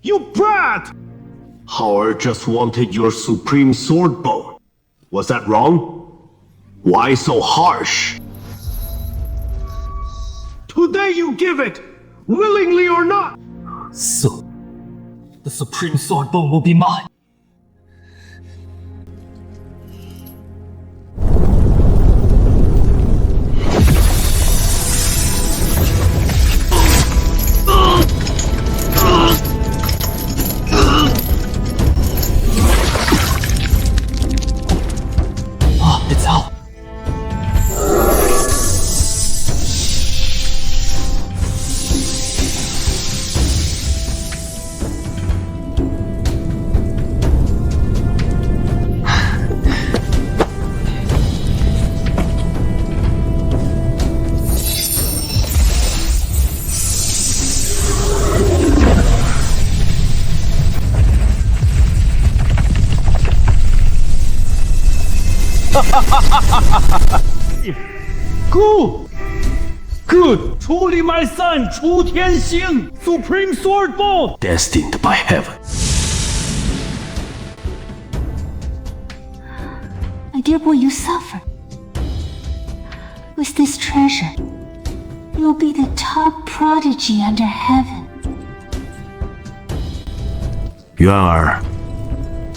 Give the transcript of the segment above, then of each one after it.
You brat! Howard just wanted your supreme sword bone. Was that wrong? Why so harsh? Today you give it, willingly or not. So, the supreme sword bone will be mine. It's out. Good! Good! Truly my son, Chu Tianxing, Supreme Sword Bone! Destined by heaven. My dear boy, you suffer. With this treasure, you'll be the top prodigy under heaven. Yuan,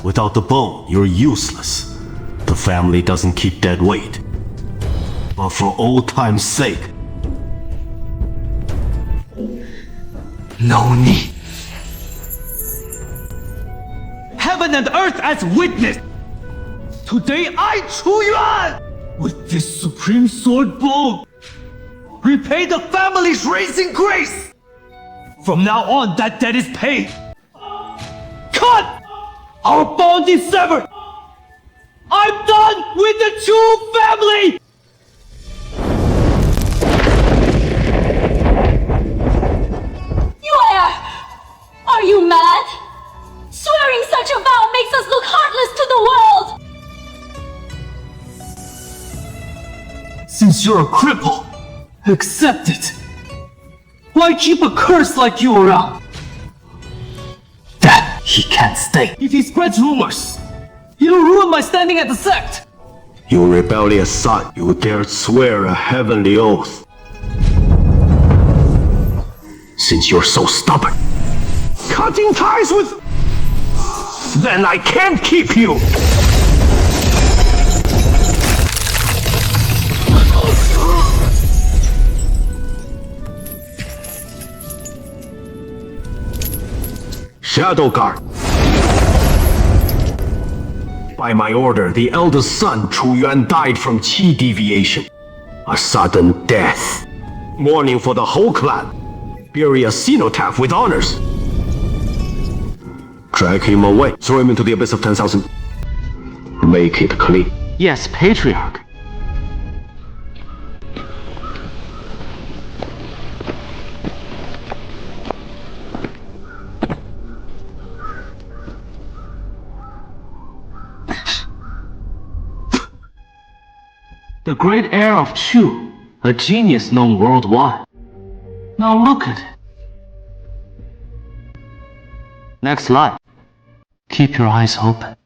without the bone, you're useless. The family doesn't keep dead weight. But for old time's sake, No need. Heaven and earth as witness! Today I, Chu Yuan, with this Supreme Sword Bone, repay the family's raising grace! From now on, that debt is paid. Cut! Our bond is severed! I'm done with the Chu family! Are you mad? Swearing such a vow makes us look heartless to the world! Since you're a cripple, accept it. Why keep a curse like you around? That he can't stay. If he spreads rumors, it'll ruin my standing at the sect. you rebellious son, you dared swear a heavenly oath. Since you're so stubborn, cutting ties with... Then I can't keep you! Shadow Guard. By my order, the eldest son, Chu Yuan, died from qi deviation. A sudden death. Mourning for the whole clan. Bury a cenotaph with honors. Drag him away. Throw him into the abyss of 10,000. Make it clean. Yes, Patriarch. The great heir of Chu, a genius known worldwide. Now look at it. Next life. Keep your eyes open.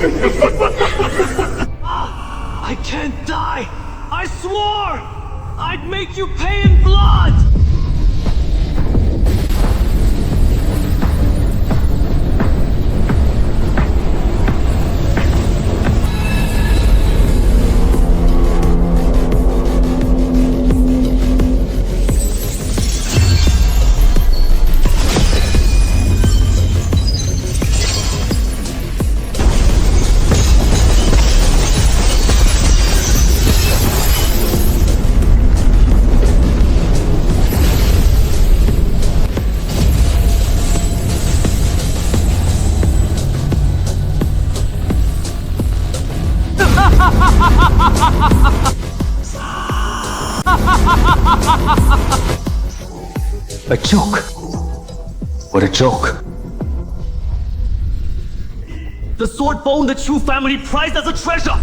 I can't die! I swore! I'd make you pay in blood! A joke. What a joke. The sword bone the Chu family prized as a treasure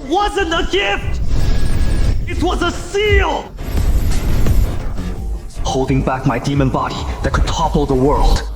wasn't a gift! It was a seal! Holding back my demon body that could topple the world.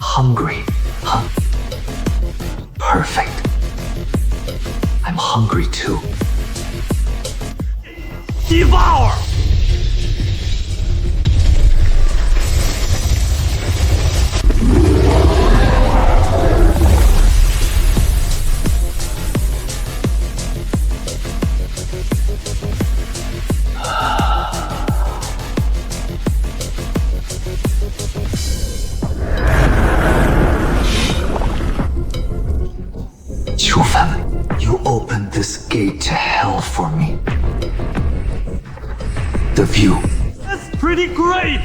Hungry, huh? Perfect. I'm hungry too. Devour! Chu family, you opened this gate to hell for me. The view. That's pretty great!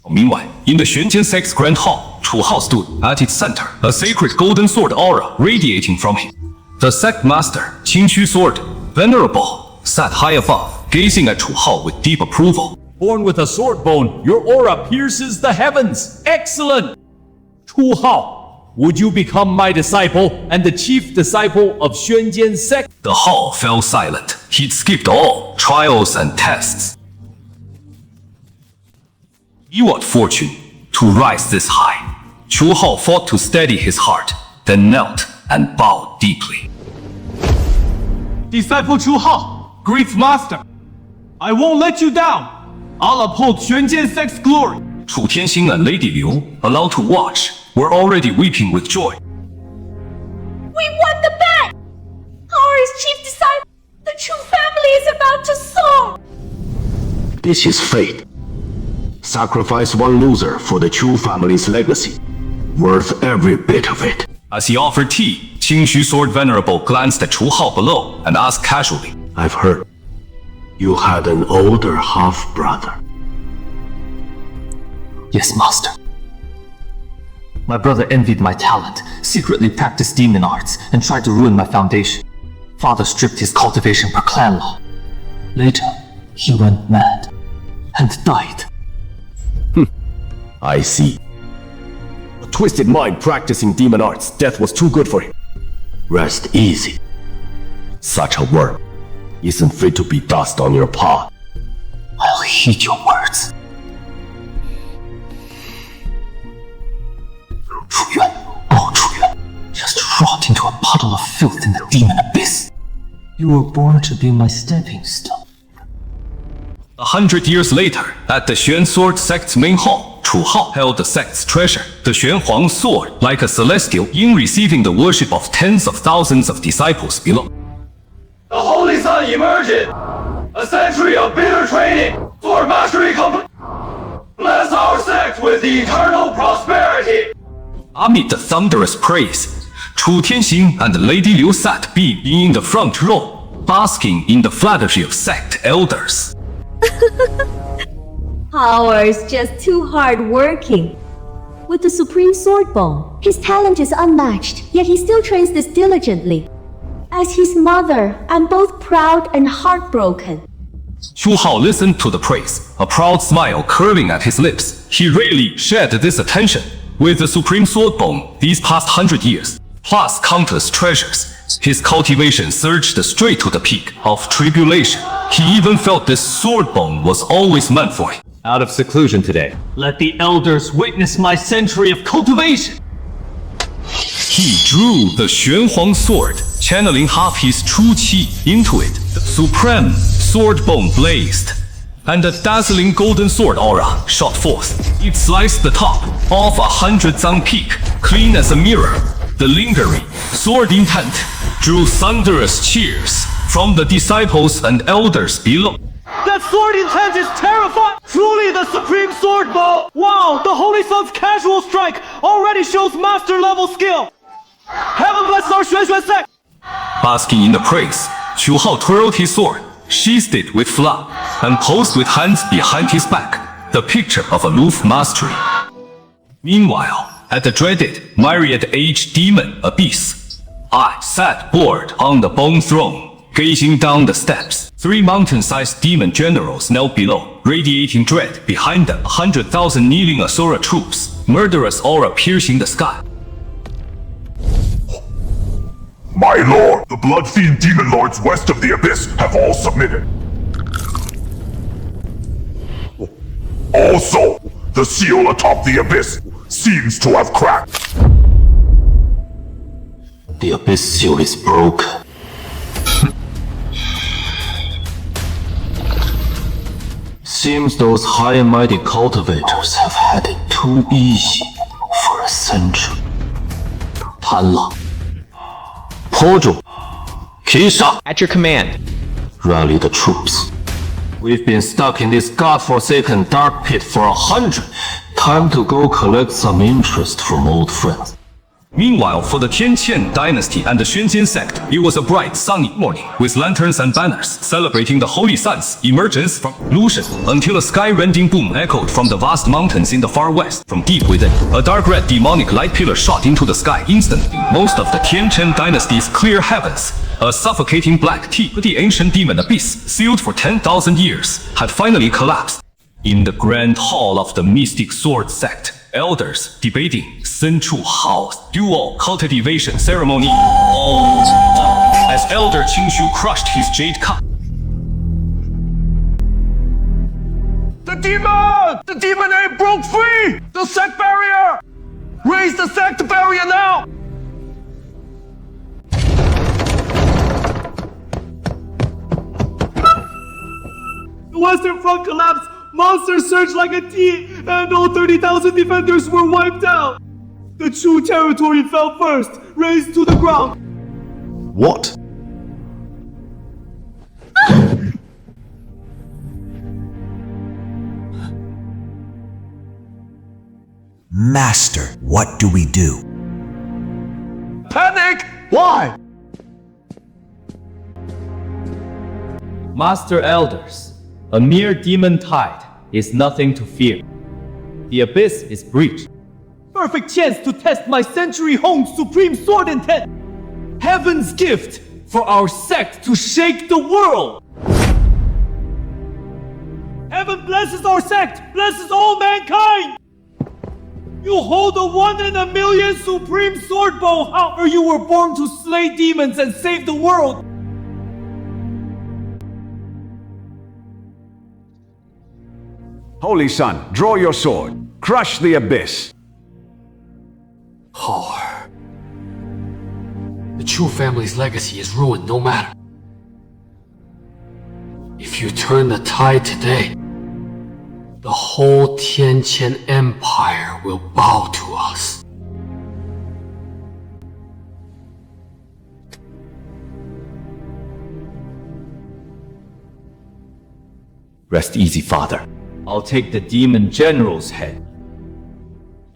Meanwhile, in the Xuanjian sect's grand hall, Chu Hao stood at its center, a sacred golden sword aura radiating from him. The sect master, Qingxu Sword, venerable, sat high above, gazing at Chu Hao with deep approval. Born with a sword bone, your aura pierces the heavens. Excellent! Chu Hao, would you become my disciple and the chief disciple of Xuanjian sect? The hall fell silent. He'd skipped all trials and tests. He what fortune to rise this high. Chu Hao fought to steady his heart, then knelt and bowed deeply. Disciple Chu Hao, great master, I won't let you down. I'll uphold Xuanjian sect's glory. Chu Tianxing and Lady Liu, allowed to watch, were already weeping with joy. We won the bet! Our is chief disciple. The Chu family is about to soar! This is fate. Sacrifice one loser for the Chu family's legacy. Worth every bit of it. As he offered tea, Qingxu Sword Venerable glanced at Chu Hao below and asked casually, I've heard you had an older half-brother. Yes, master. My brother envied my talent, secretly practiced demon arts, and tried to ruin my foundation. Father stripped his cultivation per clan law. Later, he went mad and died. I see. A twisted mind practicing demon arts, death was too good for him. Rest easy. Such a work isn't fit to be dust on your path. I'll heed your words. Chu Yuan, oh Chu Yuan, just rot into a puddle of filth in the demon abyss. You were born to be my stepping stone. 100 years later, at the Xuan Sword sect's main hall, Chu Hao held the sect's treasure, the Xuanhuang sword, like a celestial in receiving the worship of tens of thousands of disciples below. The Holy Sun emerged! A century of bitter training! For mastery complete! Bless our sect with eternal prosperity! Amid the thunderous praise, Chu Tianxing and Lady Liu sat being in the front row, basking in the flattery of sect elders. Power is just too hard-working. With the Supreme Sword Bone, his talent is unmatched, yet he still trains this diligently. As his mother, I'm both proud and heartbroken. Chu Hao listened to the praise, a proud smile curving at his lips. He really shared this attention. With the Supreme Sword Bone these past 100 years, plus countless treasures, his cultivation surged straight to the peak of tribulation. He even felt this sword bone was always meant for him. Out of seclusion today. Let the elders witness my century of cultivation. He drew the Xuanhuang sword, channeling half his Chu Qi into it. The supreme sword bone blazed, and a dazzling golden sword aura shot forth. It sliced the top of 100 Zang peak, clean as a mirror. The lingering sword intent drew thunderous cheers from the disciples and elders below. That sword intent is terrifying! Truly the supreme sword bow! Wow, the Holy Sun's casual strike already shows master level skill! Heaven bless our Xuan sect! Basking in the praise, Chu Hao twirled his sword, sheathed it with flaw, and posed with hands behind his back, the picture of aloof mastery. Meanwhile, at the dreaded myriad age demon abyss, I sat bored on the bone throne, gazing down the steps. 3 mountain-sized demon generals knelt below, radiating dread behind them. 100,000 kneeling Asura troops, murderous aura piercing the sky. My lord, the blood-fiend demon lords west of the abyss have all submitted. Also, the seal atop the abyss seems to have cracked. The abyss seal is broken. Seems those high and mighty cultivators have had it too easy for a century. 贪狼 Pojo, Kisha, At your command. rally the troops. We've been stuck in this godforsaken dark pit for 100. Time to go collect some interest from old friends. Meanwhile, for the Tianqian dynasty and the Xuanjian sect, it was a bright, sunny morning with lanterns and banners celebrating the Holy Sun's emergence from illusion until a sky-rending boom echoed from the vast mountains in the far west. From deep within, a dark red demonic light pillar shot into the sky instantly. Most of the Tianqian dynasty's clear heavens, a suffocating black tea, the ancient demon abyss, sealed for 10,000 years, had finally collapsed. In the grand hall of the mystic sword sect, elders debating Sen Chu Hao's dual cultivation ceremony. As Elder Qingshu crushed his jade cup. The demon! The demon ape broke free! The sect barrier! Raise the sect barrier now! The Western Front collapsed, monsters surged like a tea, and all 30,000 defenders were wiped out. The Chu territory fell first, razed to the ground. What? Master, what do we do? Panic! Why? Master Elders, a mere demon tide is nothing to fear. The abyss is breached. Perfect chance to test my century-honed supreme sword intent! Heaven's gift for our sect to shake the world! Heaven blesses our sect, blesses all mankind! You hold a 1 in a million supreme sword bow, however you were born to slay demons and save the world! Holy Sun, draw your sword. Crush the abyss. Power. The Chu family's legacy is ruined no matter. If you turn the tide today, the whole Tianqian Empire will bow to us. Rest easy, father. I'll take the demon general's head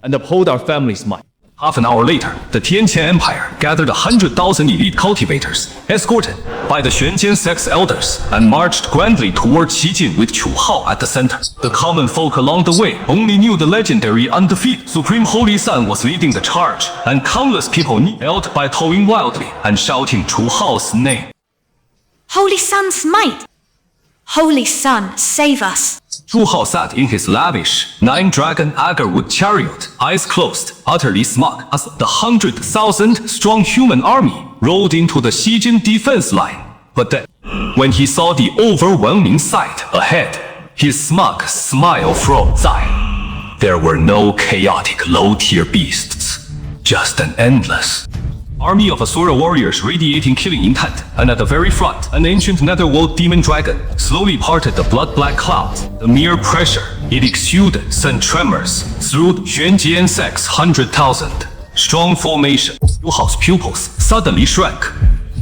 and uphold our family's might. Half an hour later, the Tianqian Empire gathered 100,000 elite cultivators, escorted by the Xuanjian sect's elders, and marched grandly toward Qijin with Chu Hao at the center. The common folk along the way only knew the legendary undefeated Supreme Holy Sun was leading the charge, and countless people knelt by towing wildly and shouting Chu Hao's name. Holy Sun's might! Holy Sun, save us! Chu Hao sat in his lavish 9-dragon agarwood chariot, eyes closed, utterly smug, as the 100,000-strong human army rolled into the Xijin defense line. But then, when he saw the overwhelming sight ahead, his smug smile froze. There were no chaotic low-tier beasts, just an endless army of Asura warriors radiating killing intent, and at the very front, an ancient netherworld demon dragon slowly parted the blood-black clouds. The mere pressure it exuded sent tremors through Xuanjian sect's 100,000 strong formation. Yu Hao's pupils suddenly shrank.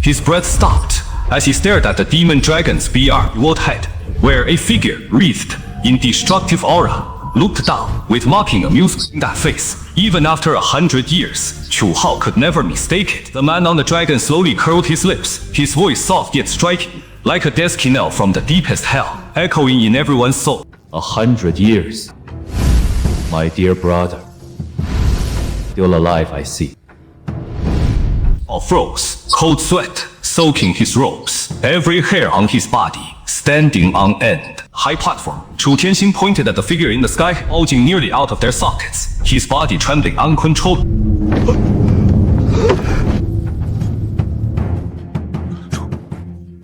His breath stopped as he stared at the demon dragon's BR head, where a figure wreathed in destructive aura looked down with mocking amusement in that face. Even after 100 years, Chu Hao could never mistake it. The man on the dragon slowly curled his lips, his voice soft yet striking, like a death knell from the deepest hell, echoing in everyone's soul. 100 years. My dear brother. Still alive, I see. All froze, cold sweat soaking his robes, every hair on his body standing on end. High platform. Chu Tianxing pointed at the figure in the sky, bulging nearly out of their sockets, his body trembling uncontrollably.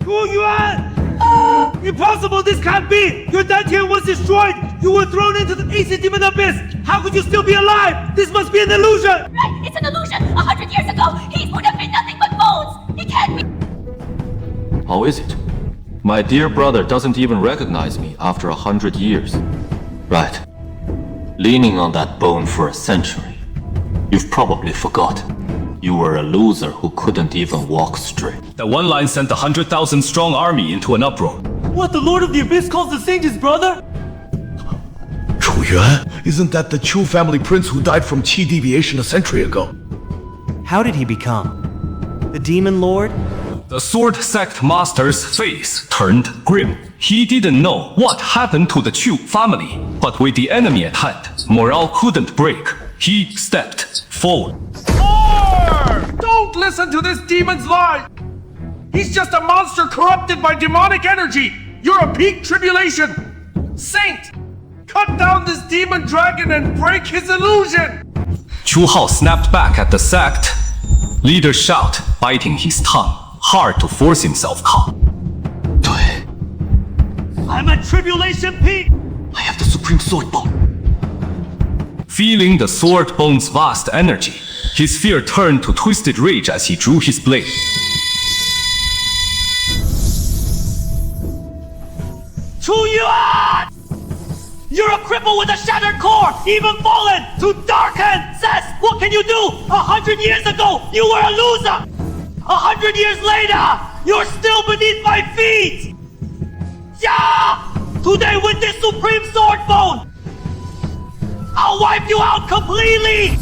Chu Yuan! Impossible, this can't be! Your dantian was destroyed! You were thrown into the AC demon abyss! How could you still be alive? This must be an illusion! Right, it's an illusion! 100 years ago, he would have been nothing but bones! He can't be... How is it? My dear brother doesn't even recognize me after 100 years. Right. Leaning on that bone for a century. You've probably forgotten. You were a loser who couldn't even walk straight. That one line sent the 100,000-strong army into an uproar. What the Lord of the Abyss calls the saint his brother? Chu Yuan? Isn't that the Chu family prince who died from Qi deviation a century ago? How did he become? The demon lord? The sword sect master's face turned grim. He didn't know what happened to the Chu family, but with the enemy at hand, morale couldn't break. He stepped forward. Don't listen to this demon's lie! He's just a monster corrupted by demonic energy! You're a peak tribulation! Saint! Cut down this demon dragon and break his illusion! Chu Hao snapped back at the sect leader's shout, biting his tongue, hard to force himself calm. I'm at tribulation peak! I have the Supreme Sword Bone. Feeling the sword bone's vast energy, his fear turned to twisted rage as he drew his blade. Chu Yuan! You're a cripple with a shattered core, even fallen to darken! Says, what can you do? 100 years ago, you were a loser! 100 years later, you're still beneath my feet! Yeah! Today with this Supreme Sword Bone, I'll wipe you out completely!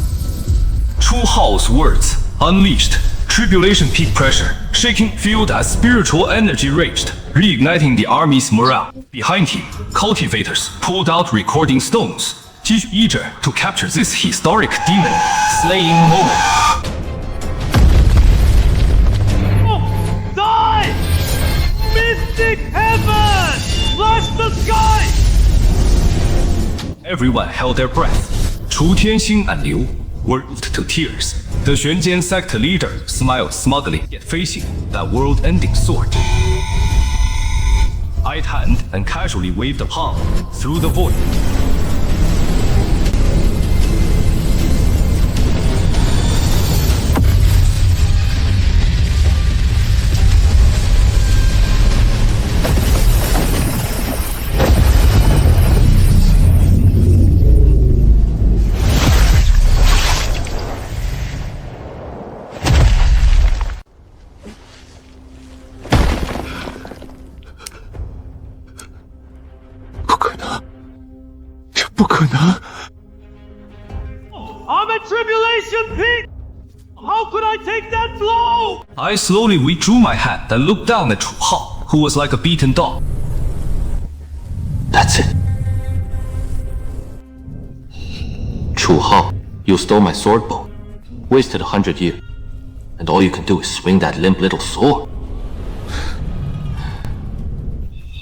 Chu Hao's words unleashed tribulation peak pressure, shaking field as spiritual energy raged, reigniting the army's morale. Behind him, cultivators pulled out recording stones, eager to capture this historic demon slaying moment. Die! Mystic heaven! Flash the sky! Everyone held their breath. Chu Tianxing and Liu were moved to tears. The Xuanjian sect leader smiled smugly, yet facing that world-ending sword. Eyed hand and casually waved a palm through the void. 不可能 I'm at tribulation peak! How could I take that blow? I slowly withdrew my hand and looked down at Chu Hao, who was like a beaten dog. That's it. Chu Hao, you stole my sword bow. Wasted 100 years. And all you can do is swing that limp little sword.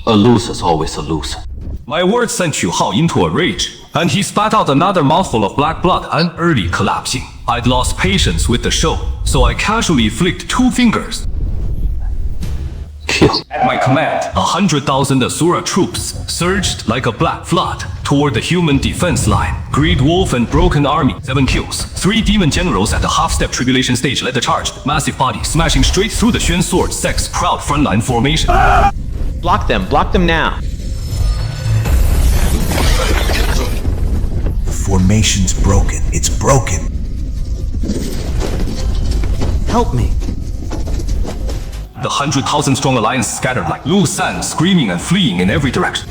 A loser's always a loser. My words sent Chu Hao into a rage, and he spat out another mouthful of black blood, unearthly collapsing. I'd lost patience with the show, so I casually flicked 2 fingers. Kill. At my command, 100,000 Asura troops surged like a black flood toward the human defense line. Greed Wolf and Broken Army, 7 kills. 3 demon generals at the half-step tribulation stage led the charge. Massive body smashing straight through the Xuan Sword sect's proud frontline formation. Block them now. The formation's broken. It's broken. Help me. The 100,000 strong alliance scattered like loose sand, screaming and fleeing in every direction.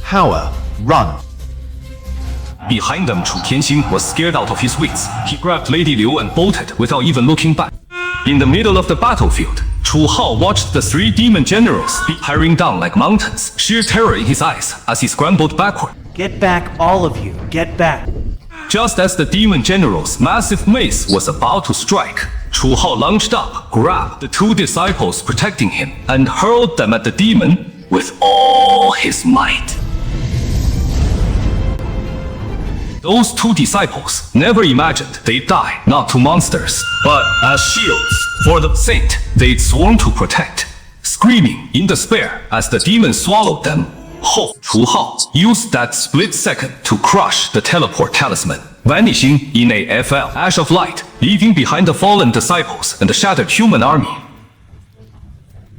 Howard, run. Behind them, Chu Tianxing was scared out of his wits. He grabbed Lady Liu and bolted without even looking back. In the middle of the battlefield, Chu Hao watched the 3 demon generals be tearing down like mountains, sheer terror in his eyes as he scrambled backward. Get back, all of you. Get back. Just as the demon general's massive mace was about to strike, Chu Hao lunged up, grabbed the 2 disciples protecting him, and hurled them at the demon with all his might. Those 2 disciples never imagined they'd die not to monsters, but as shields for the saint they'd sworn to protect. Screaming in despair as the demon swallowed them, Chu Hao used that split second to crush the teleport talisman, vanishing in a FL ash of light, leaving behind the fallen disciples and the shattered human army.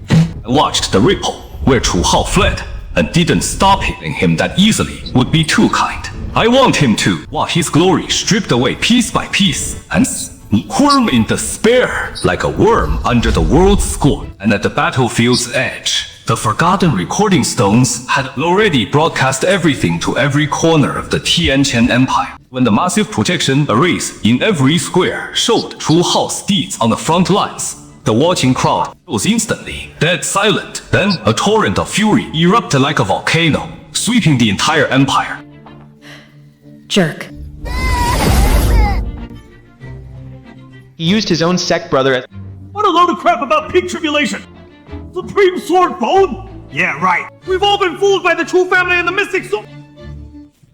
I watched the ripple where Chu Hao fled and didn't stop hitting him that easily would be too kind. I want him to watch his glory stripped away piece by piece and squirm in despair like a worm under the world's scorn. And at the battlefield's edge, the forgotten recording stones had already broadcast everything to every corner of the Tianqian Empire. When the massive projection arrays in every square showed Chu Hao's deeds on the front lines, the watching crowd was instantly dead silent. Then a torrent of fury erupted like a volcano, sweeping the entire empire. Jerk. He used his own sect brother as— What a load of crap about peak tribulation! Supreme Sword Bone? Yeah, right. We've all been fooled by the Chu family and the Mystic Sword.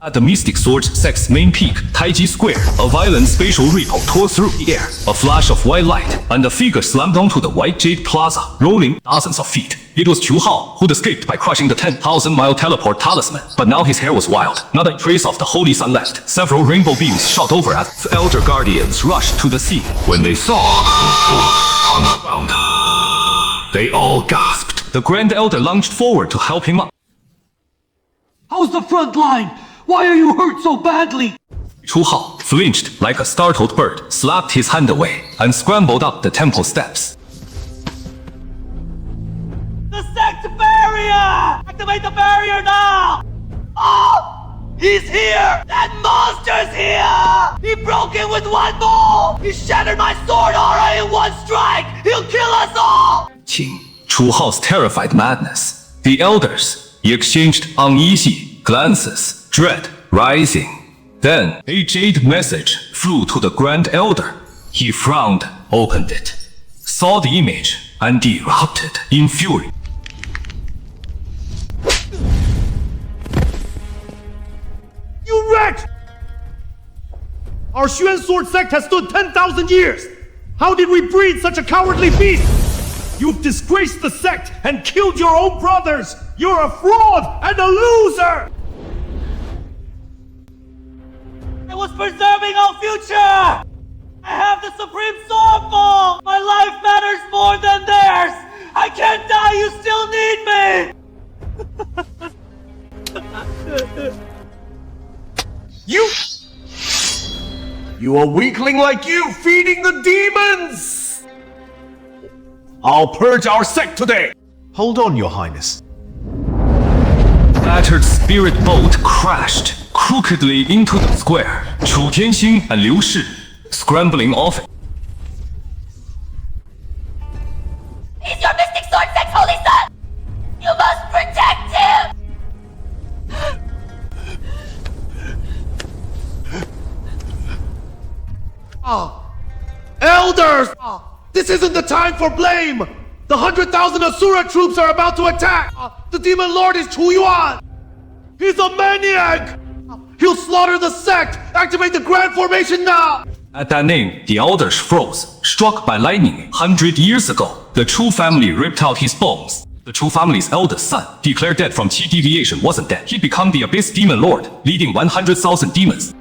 At the Mystic Sword sect's main peak, Taiji Square, a violent spatial ripple tore through the air, a flash of white light, and a figure slammed onto the white jade plaza, rolling dozens of feet. It was Chu Hao, who'd escaped by crushing the 10,000-mile teleport talisman. But now his hair was wild, not a trace of the holy sun left. Several rainbow beams shot over as the elder guardians rushed to the scene. When they saw on the ground, they all gasped. The Grand Elder lunged forward to help him up. How's the front line? Why are you hurt so badly? Chu Hao flinched like a startled bird, slapped his hand away, and scrambled up the temple steps. The sect barrier! Activate the barrier now! Oh! He's here! That monster's here! He broke in with 1 move! He shattered my sword aura in 1 strike! He'll kill us all! Chu Hao's terrified madness. The elders exchanged uneasy glances, dread rising. Then a jade message flew to the Grand Elder. He frowned, opened it, saw the image, and erupted in fury. You wretch! Our Xuan Sword sect has stood 10,000 years! How did we breed such a cowardly beast? You've disgraced the sect and killed your own brothers! You're a fraud and a loser! I was preserving our future! I have the Supreme Sword Ball! My life matters more than theirs! I can't die, you still need me! You a weakling like you feeding the demons! I'll purge our sect today! Hold on, Your Highness. battered spirit boat crashed crookedly into the square. Chu Tianxing and Liu Shi scrambling off. He's your mystic sword sect, Holy Son! You must protect him! Elders! This isn't the time for blame! The 100,000 Asura troops are about to attack! The demon lord is Chu Yuan! He's a maniac! He'll slaughter the sect! Activate the grand formation now! At that name, the elders froze, struck by lightning. 100 years ago, the Chu family ripped out his bones. The Chu family's eldest son, declared dead from Qi deviation, wasn't dead. He'd become the Abyss Demon Lord, leading 100,000 demons.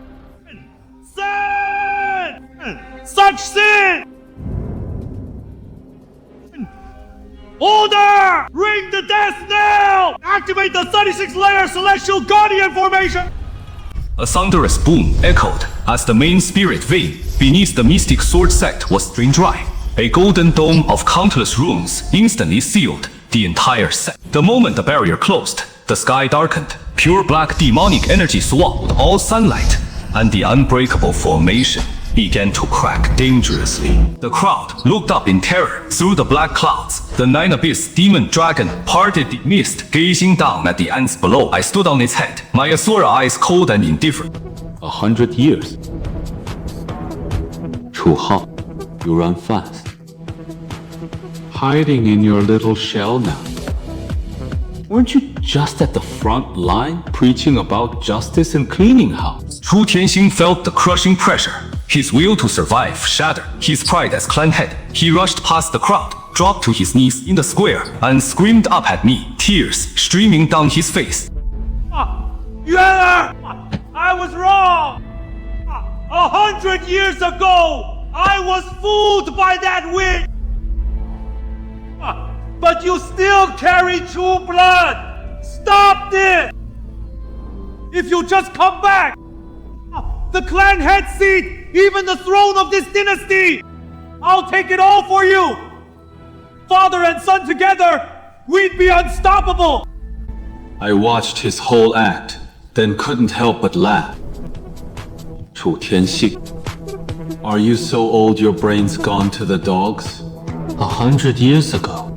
Sin! Such sin! Order! Ring the death knell! Activate the 36-layer celestial guardian formation! A thunderous boom echoed as the main spirit vein beneath the mystic sword sect was drained dry. A golden dome of countless runes instantly sealed the entire sect. The moment the barrier closed, the sky darkened. Pure black demonic energy swallowed all sunlight, and the unbreakable formation began to crack dangerously. The crowd looked up in terror through the black clouds. The 9 Abyss Demon Dragon parted the mist, gazing down at the ants below. I stood on its head, my Asura eyes cold and indifferent. 100 years. Chu Hao, you run fast. Hiding in your little shell now. Weren't you just at the front line preaching about justice and cleaning house? Chu Tianxing felt the crushing pressure. His will to survive shattered. His pride as clan head. He rushed past the crowd, dropped to his knees in the square, and screamed up at me, tears streaming down his face. Yuan! I was wrong! 100 years ago, I was fooled by that witch! But you still carry Chu blood! Stop this! If you just come back, the clan head seat, even the throne of this dynasty, I'll take it all for you! Father and son together, we'd be unstoppable! I watched his whole act, then couldn't help but laugh. Chu Tianxing, are you so old your brain's gone to the dogs? 100 years ago,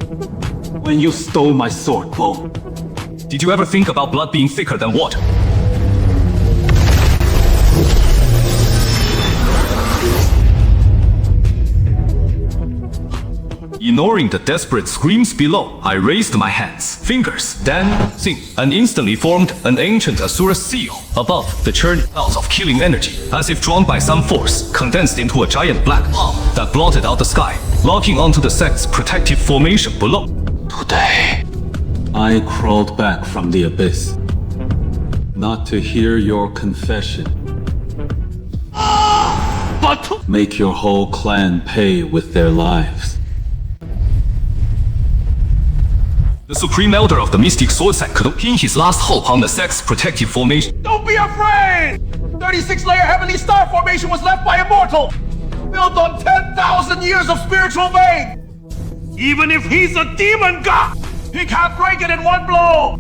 when you stole my sword bow. Did you ever think about blood being thicker than water? Ignoring the desperate screams below, I raised my hands, fingers, dancing, and instantly formed an ancient Asura seal above the churning clouds of killing energy, as if drawn by some force, condensed into a giant black palm that blotted out the sky, locking onto the sect's protective formation below. Today, I crawled back from the abyss, not to hear your confession. But make your whole clan pay with their lives. The Supreme Elder of the Mystic Sword Sect could pin his last hope on the sect's protective formation. don't be afraid! 36-layer Heavenly Star formation was left by Immortal, built on 10,000 years of spiritual vein. Even if he's a demon god, he can't break it in one blow.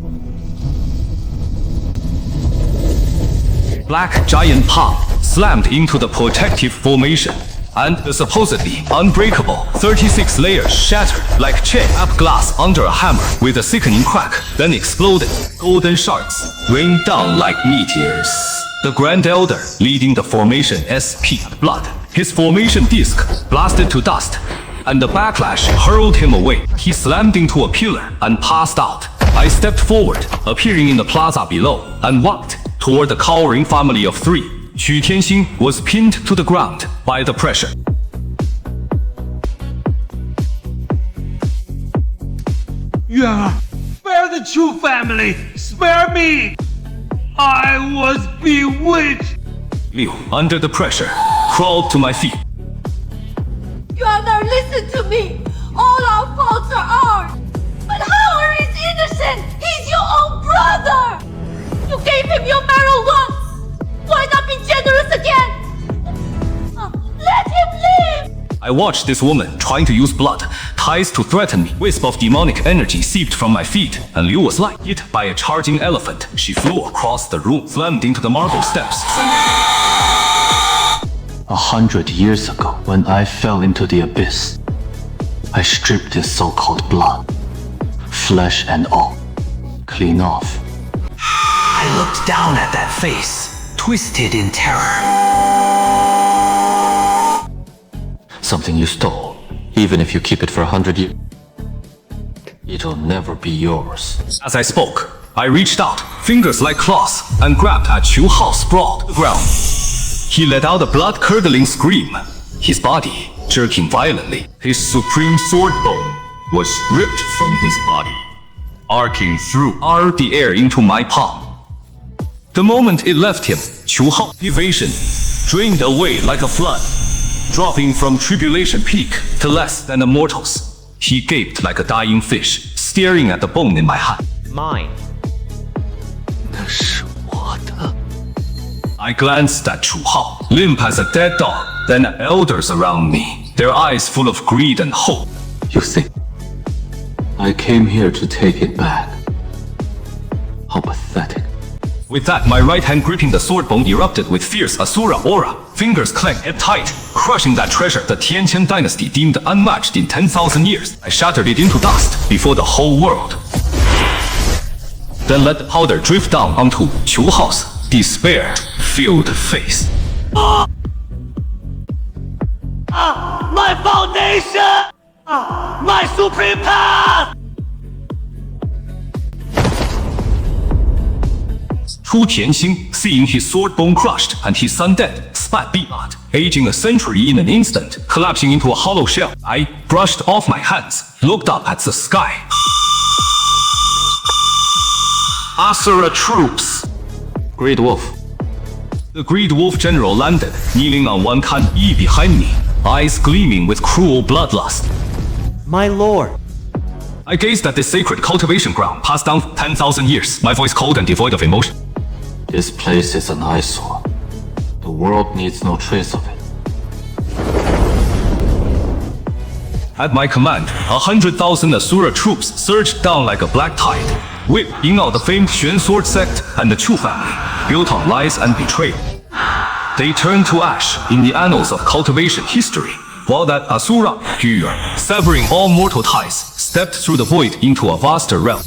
Black giant palm slammed into the protective formation, and the supposedly unbreakable 36 layers shattered like cherry-up glass under a hammer with a sickening crack, then exploded. Golden shards rained down like meteors. The Grand Elder leading the formation SP blood. His formation disc blasted to dust, and the backlash hurled him away. He slammed into a pillar and passed out. I stepped forward, appearing in the plaza below, and walked toward the cowering family of 3. Chu Tianxing was pinned to the ground by the pressure. Yeah, spare the Chu family! Spare me! I was bewitched! Liu, under the pressure, crawled to my feet. Yuan, listen to me! All our faults are ours! But Howard is innocent! He's your own brother! You gave him your marrow once! Why not be generous again? Let him live! I watched this woman trying to use blood, ties to threaten me. Wisp of demonic energy seeped from my feet, and Liu was like hit by a charging elephant. She flew across the room, slammed into the marble steps. 100 years ago, when I fell into the abyss, I stripped his so-called blood, flesh and all, clean off. I looked down at that face, twisted in terror. Something you stole, even if you keep it for 100 years, it'll never be yours. As I spoke, I reached out, fingers like claws, and grabbed at Chu Hao sprawled to the ground. He let out a blood-curdling scream, his body jerking violently. His supreme sword bone was ripped from his body, arcing through the air into my palm. The moment it left him, Chu Hao's evasion drained away like a flood, dropping from tribulation peak to less than a mortal's. He gaped like a dying fish, staring at the bone in my hand. Mine. I glanced at Chu Hao, limp as a dead dog, then at elders around me, their eyes full of greed and hope. You think I came here to take it back? How pathetic. With that, my right hand gripping the sword bone erupted with fierce Asura aura. Fingers clenched tight, crushing that treasure the Tianqian dynasty deemed unmatched in 10,000 years. I shattered it into dust before the whole world. Then let the powder drift down onto Chu Hao's despair-filled face. My foundation! My supreme path! Chu Tianxing, seeing his sword bone crushed and his son dead, spat blood, aging a century in an instant, collapsing into a hollow shell. I brushed off my hands, looked up at the sky. Asura troops! Great Wolf. The Great Wolf General landed, kneeling on one knee behind me, eyes gleaming with cruel bloodlust. My lord. I gazed at this sacred cultivation ground, passed down 10,000 years, my voice cold and devoid of emotion. This place is an eyesore. The world needs no trace of it. At my command, 100,000 Asura troops surged down like a black tide, whipping out the famed Xuan Sword sect and the Chu family, built on lies and betrayal. They turned to ash in the annals of cultivation history, while that Asura, Chu Yuan, severing all mortal ties, stepped through the void into a vaster realm.